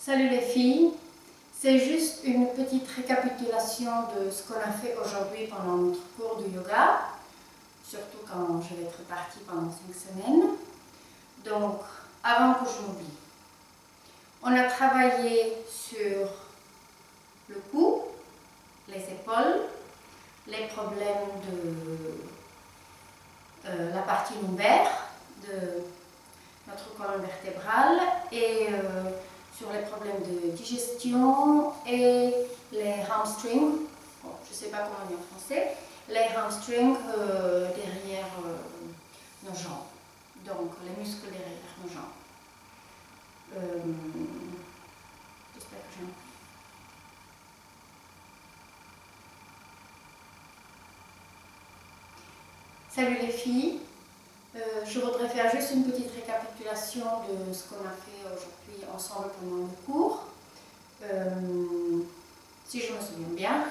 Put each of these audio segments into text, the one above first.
Salut les filles, c'est juste une petite récapitulation de ce qu'on a fait aujourd'hui pendant notre cours de yoga, surtout quand je vais être partie pendant 5 semaines. Donc, avant que je m'oublie, on a travaillé sur le cou, les épaules, les problèmes de la partie lombaire de notre colonne vertébrale et sur les problèmes de digestion et les hamstrings, bon, je ne sais pas comment dire en français, les hamstrings derrière nos jambes, donc les muscles derrière nos jambes. J'espère que j'ai compris. Salut les filles, je voudrais faire juste une petite récapitulation de ce qu'on a fait aujourd'hui ensemble pendant le cours. Si je me souviens bien,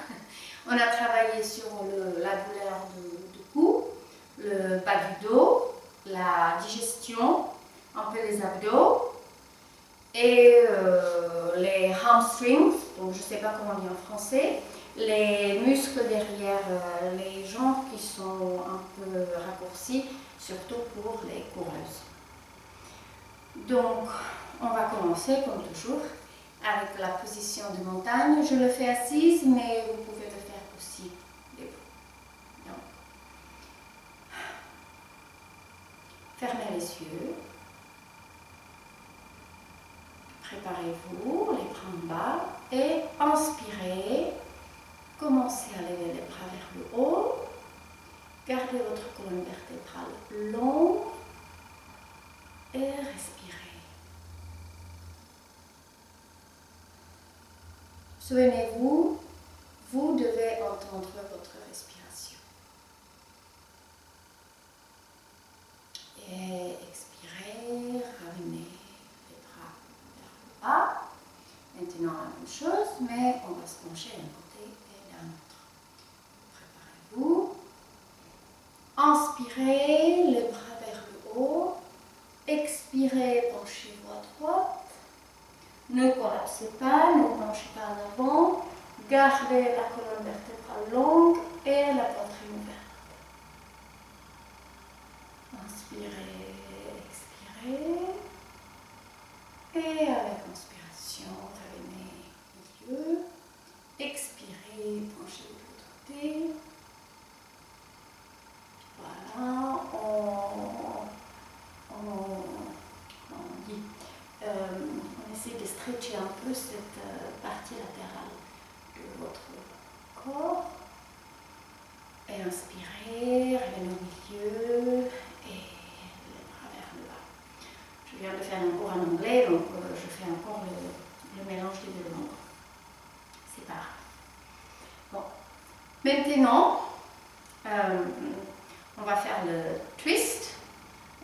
on a travaillé sur la douleur du cou, le bas du dos, la digestion, un peu les abdos et les hamstrings, donc je ne sais pas comment dire en français, les muscles derrière les jambes qui sont un peu raccourcis, surtout pour les coureuses. Donc, on va commencer comme toujours avec la position de montagne. Je le fais assise, mais vous pouvez le faire aussi debout. Donc, fermez les yeux. Préparez-vous, les bras en bas et inspirez. Commencez à lever les bras vers le haut. Gardez votre colonne vertébrale longue et respirez. Souvenez-vous, vous devez entendre votre respiration. Et expirez, ramenez les bras vers le bas. Maintenant la même chose, mais on va se pencher d'un côté et d'un autre. Préparez-vous. Inspirez, les bras vers le haut. Expirez, penchez-vous à droite. Ne collapsez pas, ne penchez pas en avant. Gardez la colonne vertébrale longue et la poitrine ouverte. Inspirez, expirez. Et avec inspiration, revenez au milieu. Expirez, penchez-vous de l'autre côté. Voilà, on essaie de stretcher un peu cette partie latérale de votre corps. Et inspirez, revenez au milieu et les bras vers le bas. Je viens de faire un cours en anglais, donc je fais encore le mélange des deux langues. C'est pas grave. Bon. Maintenant, on va faire le twist.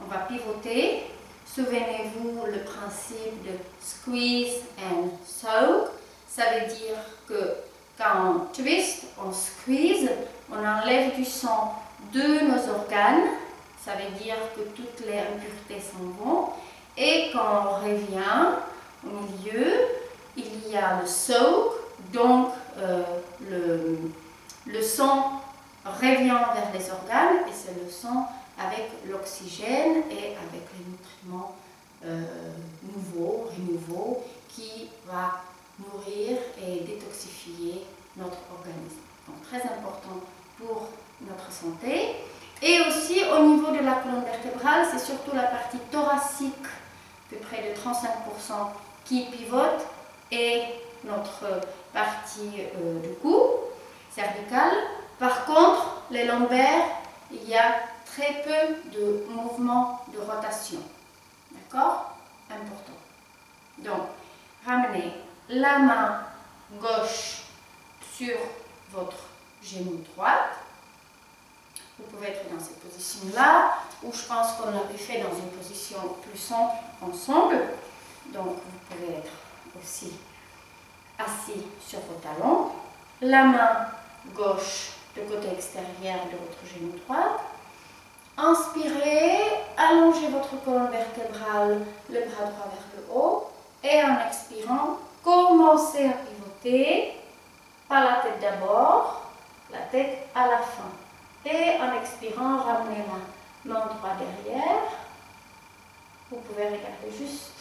On va pivoter. Souvenez-vous le principe de squeeze and soak. Ça veut dire que quand on twist, on squeeze, on enlève du sang de nos organes. Ça veut dire que toutes les impuretés s'en vont. Et quand on revient au milieu, il y a le soak, donc le sang revient vers les organes et c'est le sang avec l'oxygène et avec les nutriments nouveaux qui va nourrir et détoxifier notre organisme. Donc très important pour notre santé. Et aussi au niveau de la colonne vertébrale, c'est surtout la partie thoracique, de près de 35% qui pivote, et notre partie du cou, cervicale. Par contre, les lombaires, il y a très peu de mouvements de rotation. D'accord? Important. Donc, ramenez la main gauche sur votre genou droit. Vous pouvez être dans cette position-là, ou je pense qu'on l'avait fait dans une position plus simple ensemble. Donc, vous pouvez être aussi assis sur vos talons. La main gauche du côté extérieur de votre genou droit. Inspirez, allongez votre colonne vertébrale, le bras droit vers le haut. Et en expirant, commencez à pivoter, pas la tête d'abord, la tête à la fin. Et en expirant, ramenez la main droite derrière. Vous pouvez regarder juste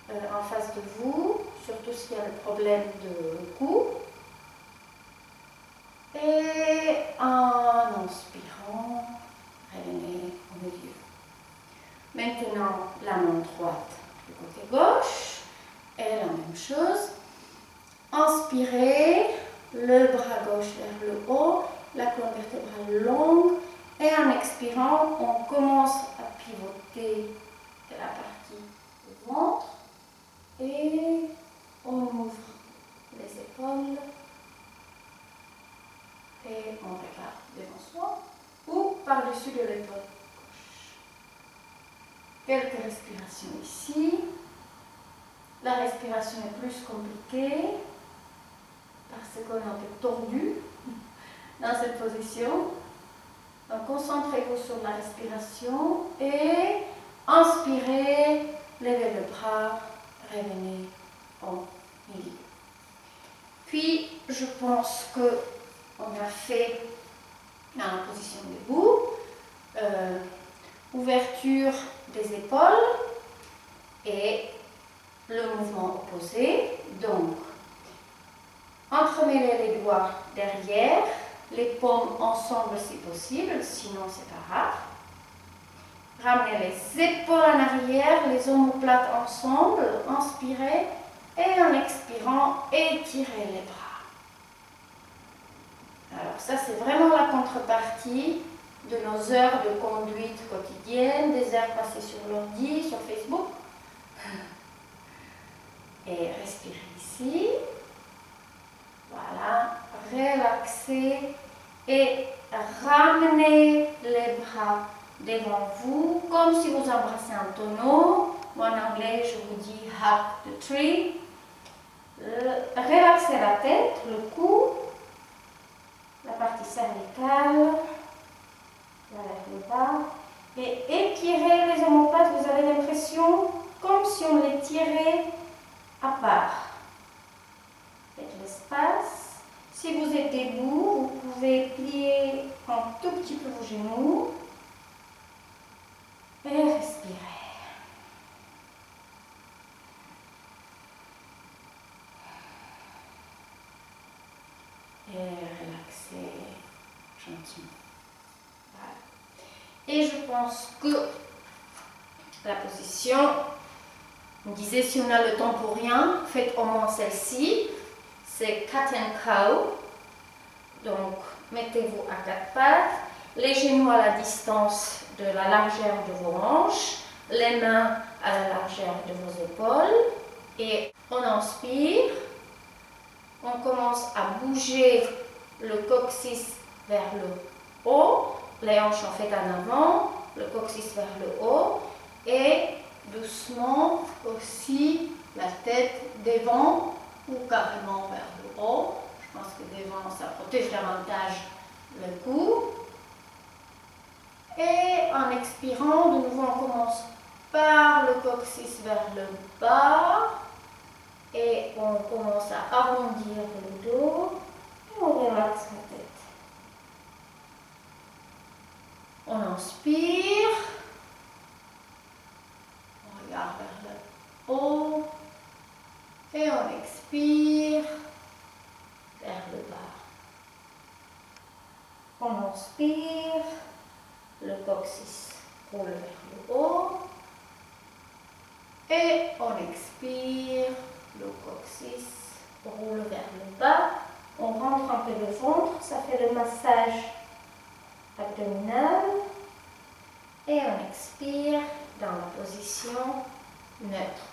en face de vous, surtout s'il y a le problème de cou. Et en inspirant, revenez au milieu. Maintenant, la main droite du côté gauche. Et la même chose. Inspirez, le bras gauche vers le haut, la colonne vertébrale longue. Et en expirant, on commence à pivoter de la partie du ventre. Et on ouvre les épaules. Et on regarde devant soi ou par-dessus de l'épaule gauche. Quelques respirations ici. La respiration est plus compliquée parce qu'on est un peu tordu dans cette position. Donc concentrez-vous sur la respiration et inspirez, levez le bras, revenez au milieu. Puis je pense que on a fait dans la position debout, ouverture des épaules et le mouvement opposé. Donc, entremêlez les doigts derrière, les paumes ensemble si possible, sinon c'est pas grave. Ramenez les épaules en arrière, les omoplates ensemble, inspirez et en expirant, étirez les bras. Alors ça c'est vraiment la contrepartie de nos heures de conduite quotidienne, des heures passées sur l'ordi, sur Facebook. Et respirez ici. Voilà, relaxez et ramenez les bras devant vous comme si vous embrassez un tonneau. En anglais, je vous dis hug the tree. Relaxez la tête, le cou, la partie cervicale, vers le bas. Et étirez les omoplates, vous avez l'impression comme si on les tirait à part. Faites l'espace. Si vous êtes debout, vous pouvez plier un tout petit peu vos genoux et respirer. Et relaxer gentiment. Voilà. Et je pense que la position, on disait si on a le temps pour rien, faites au moins celle-ci. C'est cat and cow. Donc, mettez-vous à quatre pattes, les genoux à la distance de la largeur de vos hanches, les mains à la largeur de vos épaules. Et on inspire. On commence à bouger le coccyx vers le haut, les hanches en fait en avant, le coccyx vers le haut et doucement aussi la tête devant ou carrément vers le haut. Je pense que devant ça protège davantage le cou. Et en expirant, de nouveau on commence par le coccyx vers le bas. Et on commence à arrondir le dos et on relaxe la tête. On inspire, on regarde vers le haut et on expire vers le bas. On inspire, le coccyx roule vers le haut et on expire. Le coccyx roule vers le bas. On rentre un peu le ventre, ça fait le massage abdominal. Et on expire dans la position neutre.